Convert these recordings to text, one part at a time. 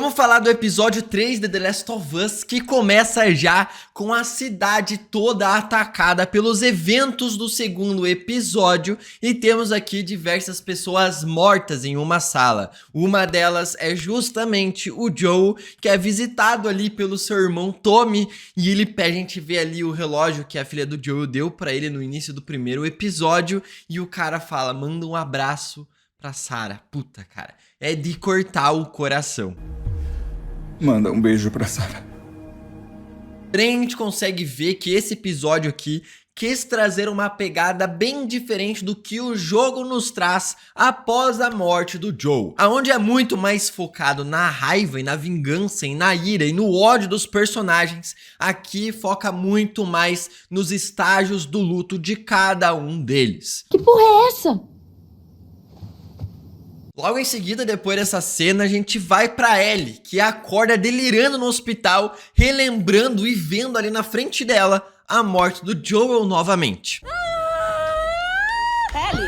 Vamos falar do episódio 3 de The Last of Us, que começa já com a cidade toda atacada pelos eventos do segundo episódio. E temos aqui diversas pessoas mortas em uma sala. Uma delas é justamente o Joel, que é visitado ali pelo seu irmão Tommy. E a gente vê ali o relógio que a filha do Joel deu pra ele no início do primeiro episódio. E o cara fala, manda um abraço pra Sarah. Puta, cara, é de cortar o coração. Manda um beijo pra Sarah. Porém, a gente consegue ver que esse episódio aqui quis trazer uma pegada bem diferente do que o jogo nos traz após a morte do Joel, aonde é muito mais focado na raiva e na vingança e na ira e no ódio dos personagens. Aqui foca muito mais nos estágios do luto de cada um deles. Que porra é essa? Logo em seguida, depois dessa cena, a gente vai pra Ellie, que acorda delirando no hospital, relembrando e vendo ali na frente dela a morte do Joel novamente. Ellie!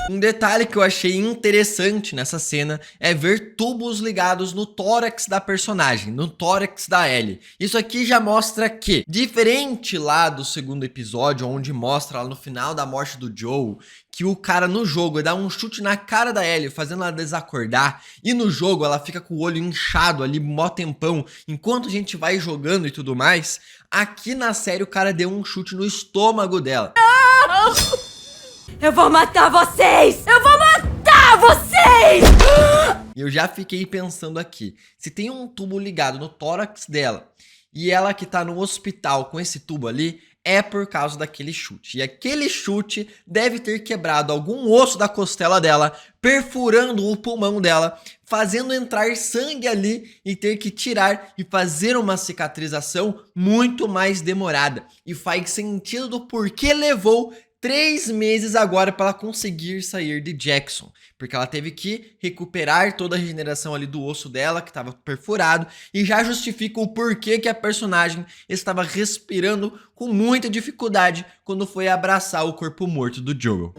Um detalhe que eu achei interessante nessa cena é ver tubos ligados no tórax da personagem, no tórax da Ellie. Isso aqui já mostra que, diferente lá do segundo episódio, onde mostra lá no final da morte do Joel, que o cara no jogo dá um chute na cara da Ellie, fazendo ela desacordar, e no jogo ela fica com o olho inchado ali, mó tempão, enquanto a gente vai jogando e tudo mais, aqui na série o cara deu um chute no estômago dela. Eu vou matar vocês! Eu vou matar vocês! E eu já fiquei pensando aqui, se tem um tubo ligado no tórax dela, e ela que tá no hospital com esse tubo ali, é por causa daquele chute. E aquele chute deve ter quebrado algum osso da costela dela, perfurando o pulmão dela, fazendo entrar sangue ali e ter que tirar e fazer uma cicatrização muito mais demorada. E faz sentido do porquê levou 3 meses agora para ela conseguir sair de Jackson, porque ela teve que recuperar toda a regeneração ali do osso dela, que estava perfurado, e já justifica o porquê que a personagem estava respirando com muita dificuldade quando foi abraçar o corpo morto do Joel.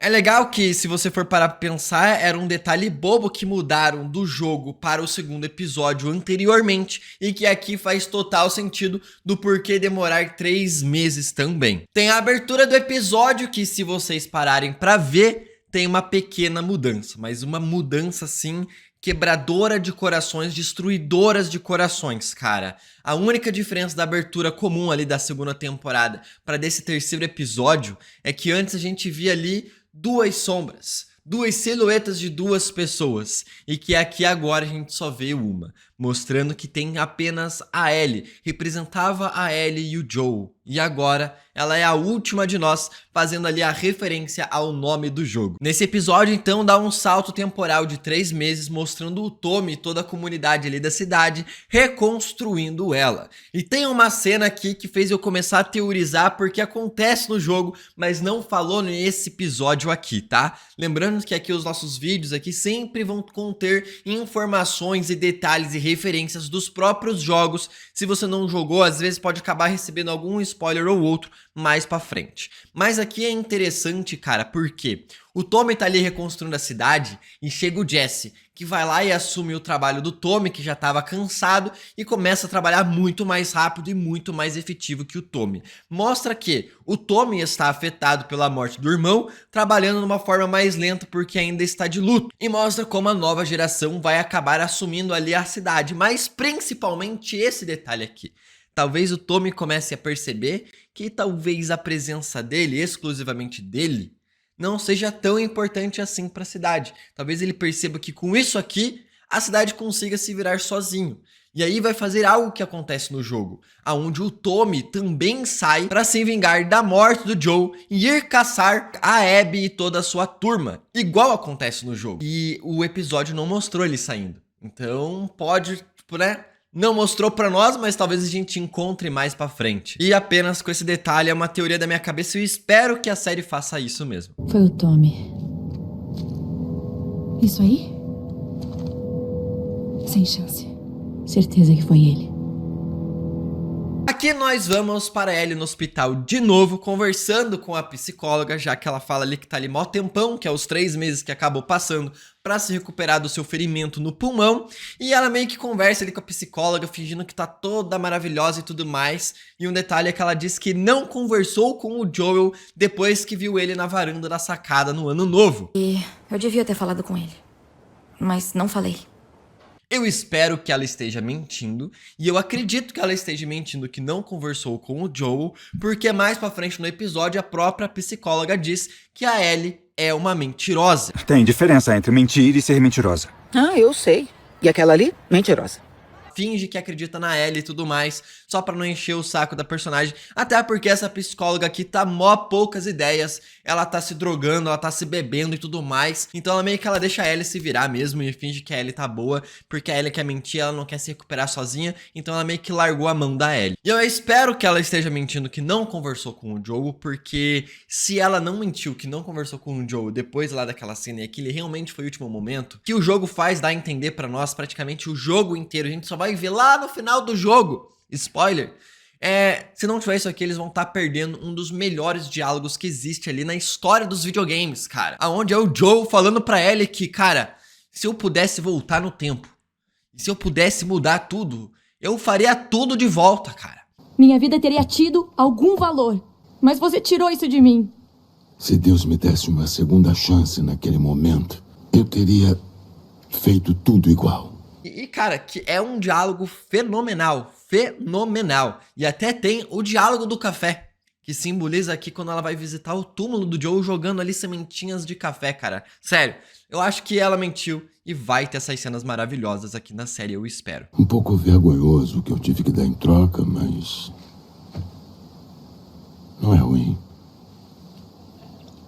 É legal que, se você for parar pra pensar, era um detalhe bobo que mudaram do jogo para o segundo episódio anteriormente e que aqui faz total sentido do porquê demorar 3 meses também. Tem a abertura do episódio que, se vocês pararem pra ver, tem uma pequena mudança, mas uma mudança assim quebradora de corações, destruidoras de corações, cara. A única diferença da abertura comum ali da segunda temporada para desse terceiro episódio é que antes a gente via ali 2 sombras, 2 silhuetas de 2 pessoas, e que aqui agora a gente só vê uma, mostrando que tem apenas a Ellie, representava a Ellie e o Joel, e agora ela é a última de nós, fazendo ali a referência ao nome do jogo. Nesse episódio então dá um salto temporal de 3 meses, mostrando o Tommy e toda a comunidade ali da cidade, reconstruindo ela. E tem uma cena aqui que fez eu começar a teorizar porque acontece no jogo, mas não falou nesse episódio aqui, tá? Lembrando que aqui os nossos vídeos aqui sempre vão conter informações e detalhes e referências dos próprios jogos. Se você não jogou, às vezes pode acabar recebendo algum spoiler ou outro mais pra frente. Mas aqui é interessante, cara, porque o Tommy tá ali reconstruindo a cidade e chega o Jesse, que vai lá e assume o trabalho do Tommy, que já tava cansado, e começa a trabalhar muito mais rápido e muito mais efetivo que o Tommy. Mostra que o Tommy está afetado pela morte do irmão, trabalhando de uma forma mais lenta porque ainda está de luto. E mostra como a nova geração vai acabar assumindo ali a cidade, mas principalmente esse detalhe aqui. Talvez o Tommy comece a perceber que talvez a presença dele, exclusivamente dele, não seja tão importante assim para a cidade. Talvez ele perceba que com isso aqui, a cidade consiga se virar sozinho. E aí vai fazer algo que acontece no jogo, aonde o Tommy também sai para se vingar da morte do Joel e ir caçar a Abby e toda a sua turma, igual acontece no jogo. E o episódio não mostrou ele saindo. Então pode, tipo, né? Não mostrou pra nós, mas talvez a gente encontre mais pra frente. E apenas com esse detalhe é uma teoria da minha cabeça e eu espero que a série faça isso mesmo. Foi o Tommy. Isso aí? Sem chance. Certeza que foi ele. Aqui nós vamos para Ellie no hospital de novo, conversando com a psicóloga, já que ela fala ali que tá ali mó tempão, que é os 3 meses que acabou passando pra se recuperar do seu ferimento no pulmão. E ela meio que conversa ali com a psicóloga, fingindo que tá toda maravilhosa e tudo mais. E um detalhe é que ela diz que não conversou com o Joel depois que viu ele na varanda da sacada no ano novo. E eu devia ter falado com ele, mas não falei. Eu espero que ela esteja mentindo, e eu acredito que ela esteja mentindo que não conversou com o Joel, porque mais pra frente no episódio a própria psicóloga diz que a Ellie é uma mentirosa. Tem diferença entre mentir e ser mentirosa. Ah, eu sei. E aquela ali, mentirosa. Finge que acredita na Ellie e tudo mais, só pra não encher o saco da personagem, até porque essa psicóloga aqui tá mó poucas ideias, ela tá se drogando, ela tá se bebendo e tudo mais, então ela meio que ela deixa a Ellie se virar mesmo e finge que a Ellie tá boa, porque a Ellie quer mentir, ela não quer se recuperar sozinha, então ela meio que largou a mão da Ellie. E eu espero que ela esteja mentindo que não conversou com o Joel, porque se ela não mentiu que não conversou com o Joel depois lá daquela cena e aquele realmente foi o último momento, que o jogo faz dar a entender pra nós praticamente o jogo inteiro, a gente só vai ver lá no final do jogo, spoiler, se não tiver isso aqui, eles vão estar perdendo um dos melhores diálogos que existe ali na história dos videogames, cara. Aonde é o Joel falando pra Ellie que, cara, se eu pudesse voltar no tempo, se eu pudesse mudar tudo, eu faria tudo de volta, cara. Minha vida teria tido algum valor, mas você tirou isso de mim. Se Deus me desse uma segunda chance naquele momento, eu teria feito tudo igual. E, cara, que é um diálogo fenomenal, fenomenal. E até tem o diálogo do café, que simboliza aqui quando ela vai visitar o túmulo do Joel jogando ali sementinhas de café, cara. Sério, eu acho que ela mentiu e vai ter essas cenas maravilhosas aqui na série, eu espero. Um pouco vergonhoso o que eu tive que dar em troca, mas não é ruim.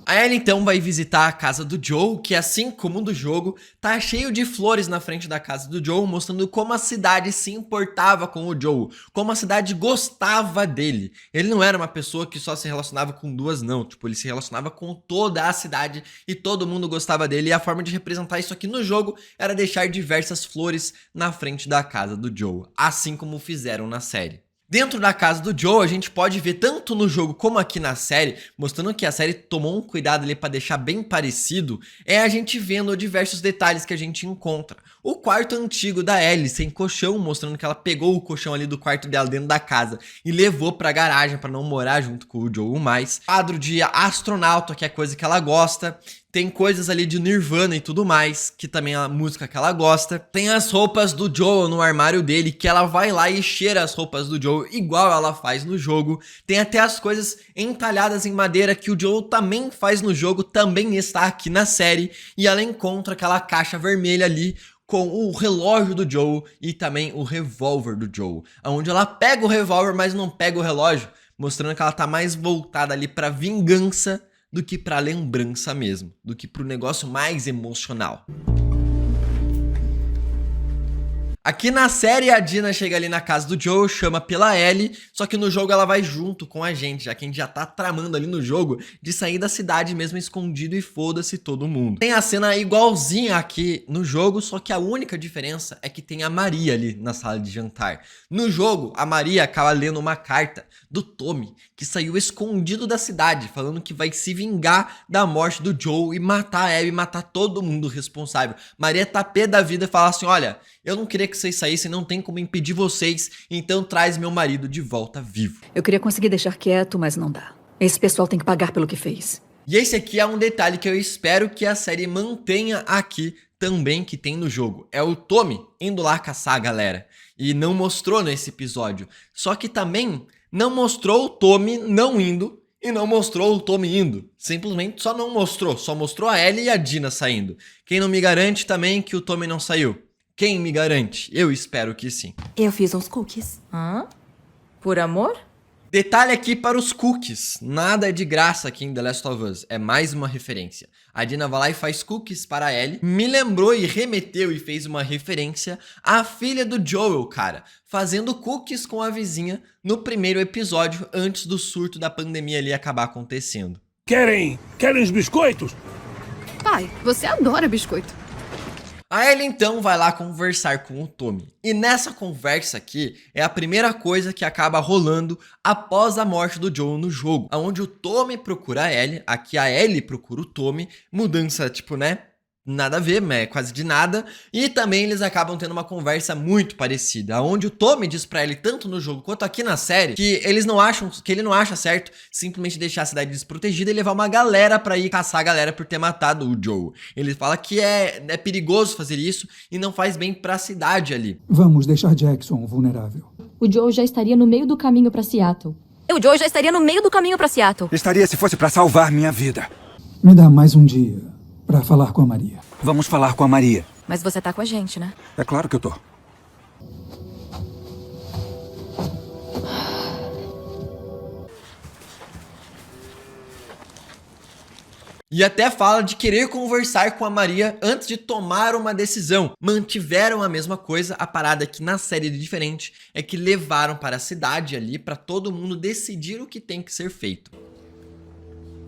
A Ellie então vai visitar a casa do Joel, que assim como do jogo, tá cheio de flores na frente da casa do Joel, mostrando como a cidade se importava com o Joel, como a cidade gostava dele. Ele não era uma pessoa que só se relacionava com duas, não. Tipo, ele se relacionava com toda a cidade e todo mundo gostava dele. E a forma de representar isso aqui no jogo era deixar diversas flores na frente da casa do Joel, assim como fizeram na série. Dentro da casa do Joel, a gente pode ver tanto no jogo como aqui na série, mostrando que a série tomou um cuidado ali pra deixar bem parecido, a gente vendo diversos detalhes que a gente encontra. O quarto antigo da Ellie, sem colchão, mostrando que ela pegou o colchão ali do quarto dela dentro da casa e levou pra garagem pra não morar junto com o Joel mais. Quadro de astronauta, que é coisa que ela gosta. Tem coisas ali de Nirvana e tudo mais, que também é a música que ela gosta. Tem as roupas do Joel no armário dele, que ela vai lá e cheira as roupas do Joel, igual ela faz no jogo. Tem até as coisas entalhadas em madeira que o Joel também faz no jogo, também está aqui na série. E ela encontra aquela caixa vermelha ali, com o relógio do Joel e também o revólver do Joel. Onde ela pega o revólver, mas não pega o relógio, mostrando que ela tá mais voltada ali pra vingança do que pra lembrança mesmo, do que pro negócio mais emocional. Aqui na série a Dina chega ali na casa do Joel, chama pela Ellie, só que no jogo ela vai junto com a gente, já que a gente já tá tramando ali no jogo de sair da cidade mesmo escondido e foda-se todo mundo. Tem a cena igualzinha aqui no jogo, só que a única diferença é que tem a Maria ali na sala de jantar. No jogo, a Maria acaba lendo uma carta do Tommy, que saiu escondido da cidade, falando que vai se vingar da morte do Joel e matar a Abby e matar todo mundo responsável. Maria tá pé da vida e fala assim, olha, eu não queria que vocês saíssem, não tem como impedir vocês, então traz meu marido de volta vivo. Eu queria conseguir deixar quieto, mas não dá. Esse pessoal tem que pagar pelo que fez. E esse aqui é um detalhe que eu espero que a série mantenha aqui também, que tem no jogo. É o Tommy indo lá caçar a galera. E não mostrou nesse episódio. Só que também não mostrou o Tommy não indo e não mostrou o Tommy indo. Simplesmente só não mostrou. Só mostrou a Ellie e a Dina saindo. Quem não me garante também que o Tommy não saiu? Quem me garante? Eu espero que sim. Eu fiz uns cookies. Hã? Por amor? Detalhe aqui para os cookies. Nada é de graça aqui em The Last of Us. É mais uma referência. A Dina vai lá e faz cookies para a Ellie. Me lembrou e remeteu e fez uma referência à filha do Joel, cara. Fazendo cookies com a vizinha no primeiro episódio, antes do surto da pandemia ali acabar acontecendo. Querem os biscoitos? Pai, você adora biscoito. A Ellie então vai lá conversar com o Tommy. E nessa conversa aqui é a primeira coisa que acaba rolando após a morte do Joel no jogo, onde o Tommy procura a Ellie, aqui a Ellie procura o Tommy, mudança tipo, né? Nada a ver, mas quase de nada. E também eles acabam tendo uma conversa muito parecida, onde o Tommy diz pra ele, tanto no jogo quanto aqui na série, que ele não acha certo simplesmente deixar a cidade desprotegida e levar uma galera pra ir caçar a galera por ter matado o Joel. Ele fala que é perigoso fazer isso e não faz bem pra cidade ali. Vamos deixar Jackson vulnerável. O Joel já estaria no meio do caminho pra Seattle. O Joel já estaria no meio do caminho pra Seattle. Estaria se fosse pra salvar minha vida. Me dá mais um dia pra falar com a Maria. Vamos falar com a Maria. Mas você tá com a gente, né? É claro que eu tô. E até fala de querer conversar com a Maria antes de tomar uma decisão. Mantiveram a mesma coisa, a parada que na série de diferente é que levaram para a cidade ali para todo mundo decidir o que tem que ser feito.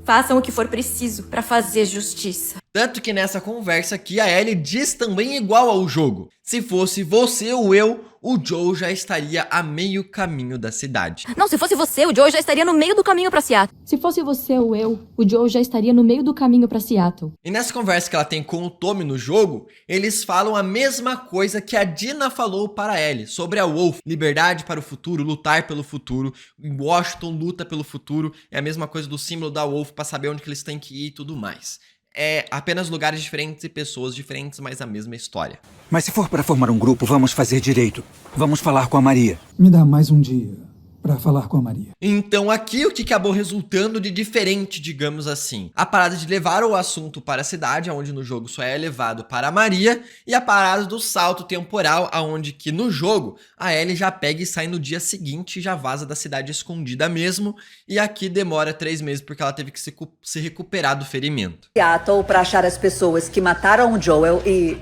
Façam o que for preciso pra fazer justiça. Tanto que nessa conversa aqui a Ellie diz também igual ao jogo. Se fosse você ou eu, o Joel já estaria a meio caminho da cidade. Não, se fosse você, o Joel já estaria no meio do caminho pra Seattle. Se fosse você ou eu, o Joel já estaria no meio do caminho pra Seattle. E nessa conversa que ela tem com o Tommy no jogo, eles falam a mesma coisa que a Dina falou para a Ellie, sobre a Wolf. Liberdade para o futuro, lutar pelo futuro. Washington luta pelo futuro. É a mesma coisa do símbolo da Wolf para saber onde que eles têm que ir e tudo mais. É apenas lugares diferentes e pessoas diferentes, mas a mesma história. Mas se for para formar um grupo, vamos fazer direito. Vamos falar com a Maria. Me dá mais um dia pra falar com a Maria. Então aqui o que acabou resultando de diferente, digamos assim? A parada de levar o assunto para a cidade, onde no jogo só é levado para a Maria, e a parada do salto temporal, onde que no jogo a Ellie já pega e sai no dia seguinte e já vaza da cidade escondida mesmo, e aqui demora 3 meses porque ela teve que se recuperar do ferimento. Seattle para achar as pessoas que mataram o Joel e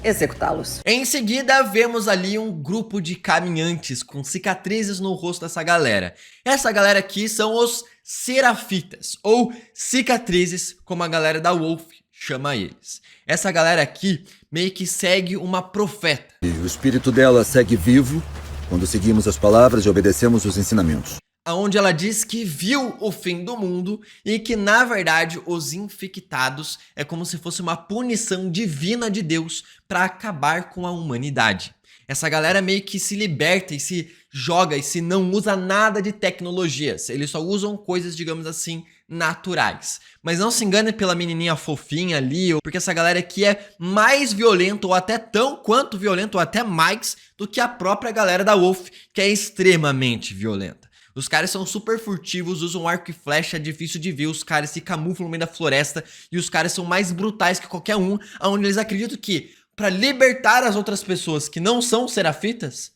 executá-los. Em seguida, vemos ali um grupo de caminhantes com cicatrizes no rosto dessa galera. Essa galera aqui são os Serafitas, ou cicatrizes, como a galera da Wolf chama eles. Essa galera aqui meio que segue uma profeta. E o espírito dela segue vivo quando seguimos as palavras e obedecemos os ensinamentos. Onde ela diz que viu o fim do mundo e que, na verdade, os infectados é como se fosse uma punição divina de Deus para acabar com a humanidade. Essa galera meio que se liberta e se joga e se não usa nada de tecnologias. Eles só usam coisas, digamos assim, naturais. Mas não se engane pela menininha fofinha ali, porque essa galera aqui é mais violenta, ou até tão quanto violenta, ou até mais, do que a própria galera da Wolf, que é extremamente violenta. Os caras são super furtivos, usam arco e flecha, é difícil de ver, os caras se camuflam no meio da floresta e os caras são mais brutais que qualquer um, onde eles acreditam que para libertar as outras pessoas que não são serafitas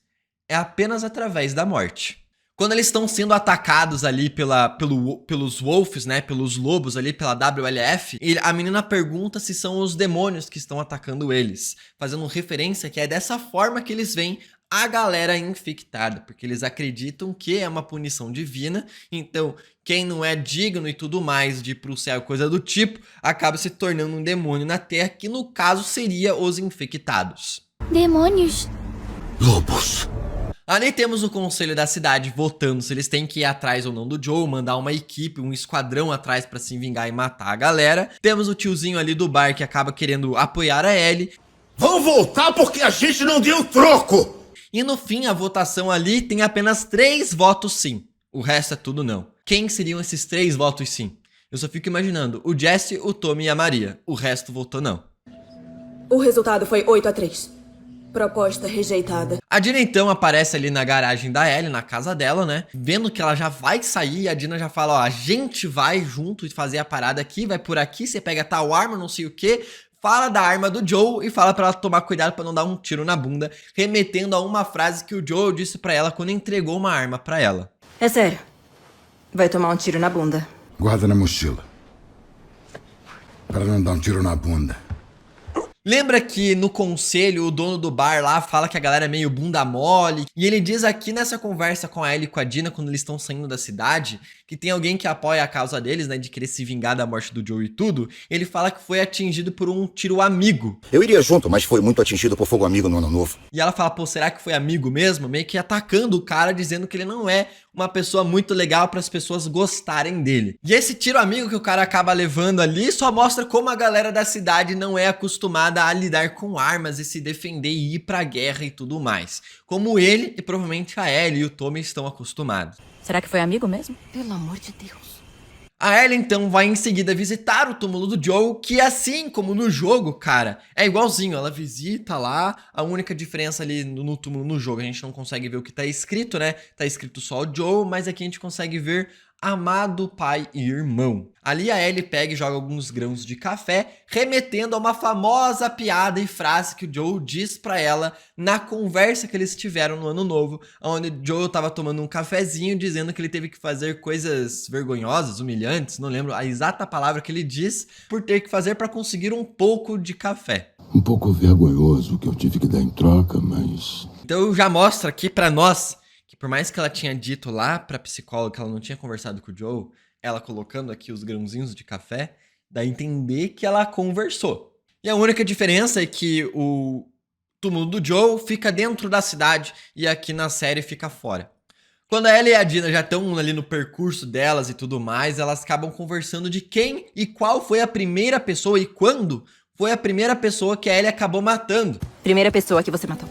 é apenas através da morte. Quando eles estão sendo atacados ali pelos wolves, né, pelos lobos ali, pela WLF, a menina pergunta se são os demônios que estão atacando eles, fazendo referência que é dessa forma que eles veem a galera infectada, porque eles acreditam que é uma punição divina, então quem não é digno e tudo mais de ir pro céu, coisa do tipo, acaba se tornando um demônio na Terra, que no caso seria os infectados. Demônios. Lobos. Ali temos o conselho da cidade votando se eles têm que ir atrás ou não do Joe, mandar uma equipe, um esquadrão atrás pra se vingar e matar a galera. Temos o tiozinho ali do bar que acaba querendo apoiar a Ellie. Vão voltar porque a gente não deu troco! E no fim, a votação ali tem apenas 3 votos sim. O resto é tudo não. Quem seriam esses 3 votos sim? Eu só fico imaginando o Jesse, o Tommy e a Maria. O resto votou não. O resultado foi 8-3. Proposta rejeitada. A Dina então aparece ali na garagem da Ellie, na casa dela, né? Vendo que ela já vai sair, a Dina já fala, ó, a gente vai junto e fazer a parada aqui, vai por aqui, você pega tal arma, não sei o que. Fala da arma do Joe e fala pra ela tomar cuidado pra não dar um tiro na bunda, remetendo a uma frase que o Joe disse pra ela quando entregou uma arma pra ela. É sério. Vai tomar um tiro na bunda. Guarda na mochila. Para não dar um tiro na bunda. Lembra que no conselho o dono do bar lá fala que a galera é meio bunda mole? E ele diz aqui nessa conversa com a Ellie e com a Dina, quando eles estão saindo da cidade, que tem alguém que apoia a causa deles, né, de querer se vingar da morte do Joe e tudo, ele fala que foi atingido por um tiro amigo. Eu iria junto, mas foi muito atingido por fogo amigo no Ano Novo. E ela fala, pô, será que foi amigo mesmo? Meio que atacando o cara, dizendo que ele não é uma pessoa muito legal para as pessoas gostarem dele. E esse tiro amigo que o cara acaba levando ali só mostra como a galera da cidade não é acostumada a lidar com armas e se defender e ir pra guerra e tudo mais. Como ele e provavelmente a Ellie e o Tommy estão acostumados. Será que foi amigo mesmo? Pelo amor de Deus. A Ellie então vai em seguida visitar o túmulo do Joe, que assim como no jogo, cara, é igualzinho. Ela visita lá, a única diferença ali no túmulo no jogo, a gente não consegue ver o que tá escrito, né? Tá escrito só o Joe, mas aqui a gente consegue ver amado pai e irmão. Ali a Ellie pega e joga alguns grãos de café, remetendo a uma famosa piada e frase que o Joe diz pra ela na conversa que eles tiveram no Ano Novo, onde o Joe tava tomando um cafezinho, dizendo que ele teve que fazer coisas vergonhosas, humilhantes, não lembro a exata palavra que ele diz, por ter que fazer pra conseguir um pouco de café. Um pouco vergonhoso o que eu tive que dar em troca, mas... Então já mostra aqui pra nós que por mais que ela tinha dito lá pra psicóloga que ela não tinha conversado com o Joe, ela colocando aqui os grãozinhos de café, dá a entender que ela conversou. E a única diferença é que o túmulo do Joe fica dentro da cidade e aqui na série fica fora. Quando a Ellie e a Dina já estão ali no percurso delas e tudo mais, elas acabam conversando de quem e qual foi a primeira pessoa e quando foi a primeira pessoa que a Ellie acabou matando. Primeira pessoa que você matou.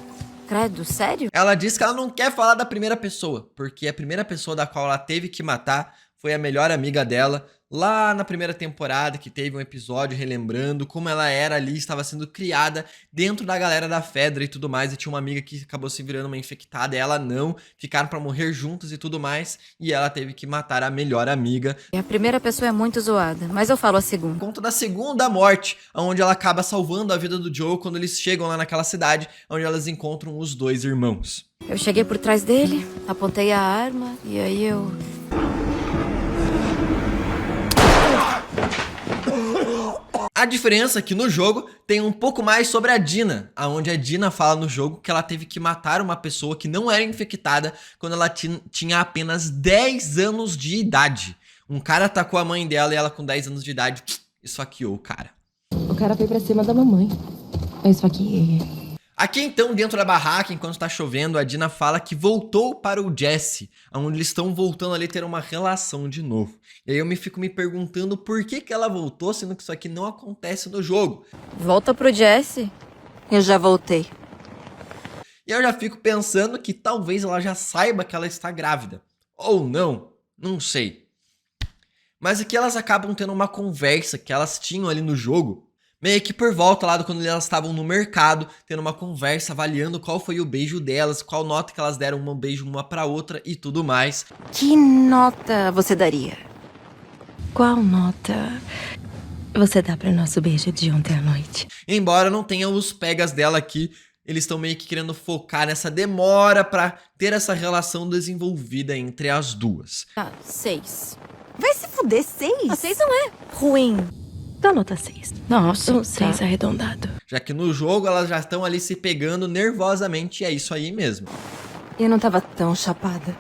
Credo, sério? Ela diz que ela não quer falar da primeira pessoa, porque a primeira pessoa da qual ela teve que matar foi a melhor amiga dela, lá na primeira temporada, que teve um episódio relembrando como ela era ali, estava sendo criada dentro da galera da Fedra e tudo mais, e tinha uma amiga que acabou se virando uma infectada, e ela não, ficaram pra morrer juntas e tudo mais, e ela teve que matar a melhor amiga. E a primeira pessoa é muito zoada, mas eu falo a segunda. Por conta da segunda morte, onde ela acaba salvando a vida do Joe quando eles chegam lá naquela cidade, onde elas encontram os dois irmãos. Eu cheguei por trás dele, apontei a arma, e aí eu... A diferença é que no jogo tem um pouco mais sobre a Dina, onde a Dina fala no jogo que ela teve que matar uma pessoa que não era infectada quando ela tinha apenas 10 anos de idade. Um cara atacou a mãe dela e ela com 10 anos de idade esfaqueou o cara. O cara foi pra cima da mamãe. Eu esfaqueei. Aqui então, dentro da barraca, enquanto tá chovendo, a Dina fala que voltou para o Jesse, onde eles estão voltando ali a ter uma relação de novo. E aí eu fico me perguntando por que ela voltou, sendo que isso aqui não acontece no jogo. Volta pro Jesse? Eu já voltei. E eu já fico pensando que talvez ela já saiba que ela está grávida. Ou não, não sei. Mas aqui elas acabam tendo uma conversa que elas tinham ali no jogo, meio que por volta lá quando elas estavam no mercado, tendo uma conversa, avaliando qual foi o beijo delas, qual nota que elas deram um beijo uma pra outra e tudo mais. Que nota você daria? Qual nota você dá pro nosso beijo de ontem à noite? Embora não tenha os pegas dela aqui, eles estão meio que querendo focar nessa demora pra ter essa relação desenvolvida entre as duas. 6. Vai se fuder, 6? 6 não é ruim. Dá nota 6. Nossa, Um 6 arredondado. Já que no jogo elas já estão ali se pegando nervosamente e é isso aí mesmo. Eu não tava tão chapada.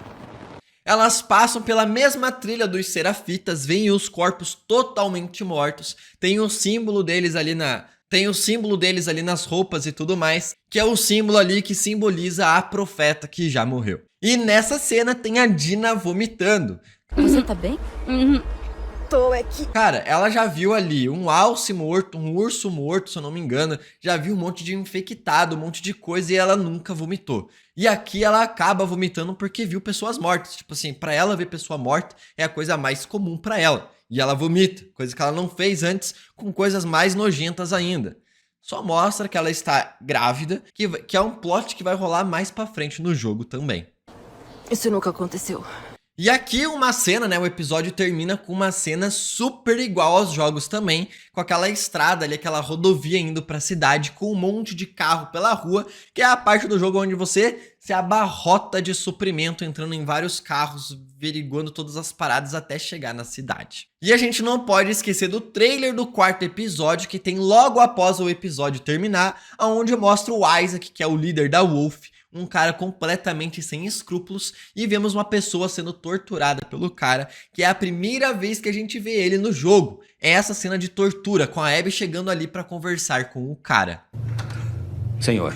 Elas passam pela mesma trilha dos Serafitas, veem os corpos totalmente mortos, tem o símbolo deles ali nas roupas e tudo mais, que é o símbolo ali que simboliza a profeta que já morreu. E nessa cena tem a Dina vomitando. Você tá bem? Tô aqui. Cara, ela já viu ali um alce morto, um urso morto, se eu não me engano, já viu um monte de infectado, um monte de coisa e ela nunca vomitou. E aqui ela acaba vomitando porque viu pessoas mortas. Tipo assim, pra ela ver pessoa morta é a coisa mais comum pra ela. E ela vomita, coisa que ela não fez antes, com coisas mais nojentas ainda. Só mostra que ela está grávida, que é um plot que vai rolar mais pra frente no jogo também. Isso nunca aconteceu. E aqui uma cena, né, o episódio termina com uma cena super igual aos jogos também, com aquela estrada ali, aquela rodovia indo pra cidade, com um monte de carro pela rua, que é a parte do jogo onde você se abarrota de suprimento, entrando em vários carros, averiguando todas as paradas até chegar na cidade. E a gente não pode esquecer do trailer do 4º episódio, que tem logo após o episódio terminar, onde mostra o Isaac, que é o líder da Wolf, um cara completamente sem escrúpulos, e vemos uma pessoa sendo torturada pelo cara, que é a primeira vez que a gente vê ele no jogo. É essa cena de tortura, com a Abby chegando ali pra conversar com o cara. Senhor,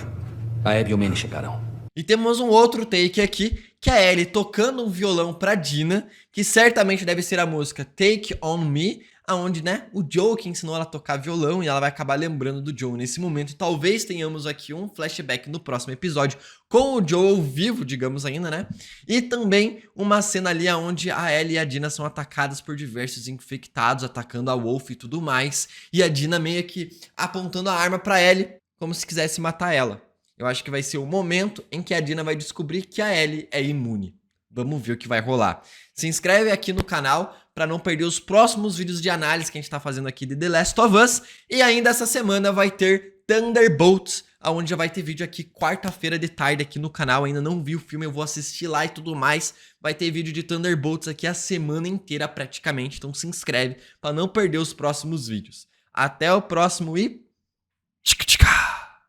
a Abby e o Manny chegaram. E temos um outro take aqui, que é a Ellie tocando um violão pra Dina, que certamente deve ser a música Take On Me, aonde, né, o Joel que ensinou ela a tocar violão, e ela vai acabar lembrando do Joel nesse momento, e talvez tenhamos aqui um flashback no próximo episódio com o Joel vivo, digamos ainda, né? E também uma cena ali onde a Ellie e a Dina são atacadas por diversos infectados, atacando a Wolf e tudo mais, e a Dina meio que apontando a arma pra Ellie, como se quisesse matar ela. Eu acho que vai ser o momento em que a Dina vai descobrir que a Ellie é imune. Vamos ver o que vai rolar. Se inscreve aqui no canal para não perder os próximos vídeos de análise que a gente tá fazendo aqui de The Last of Us. E ainda essa semana vai ter Thunderbolts, onde já vai ter vídeo aqui quarta-feira de tarde aqui no canal. Ainda não vi o filme, eu vou assistir lá e tudo mais. Vai ter vídeo de Thunderbolts aqui a semana inteira praticamente. Então se inscreve para não perder os próximos vídeos. Até o próximo e...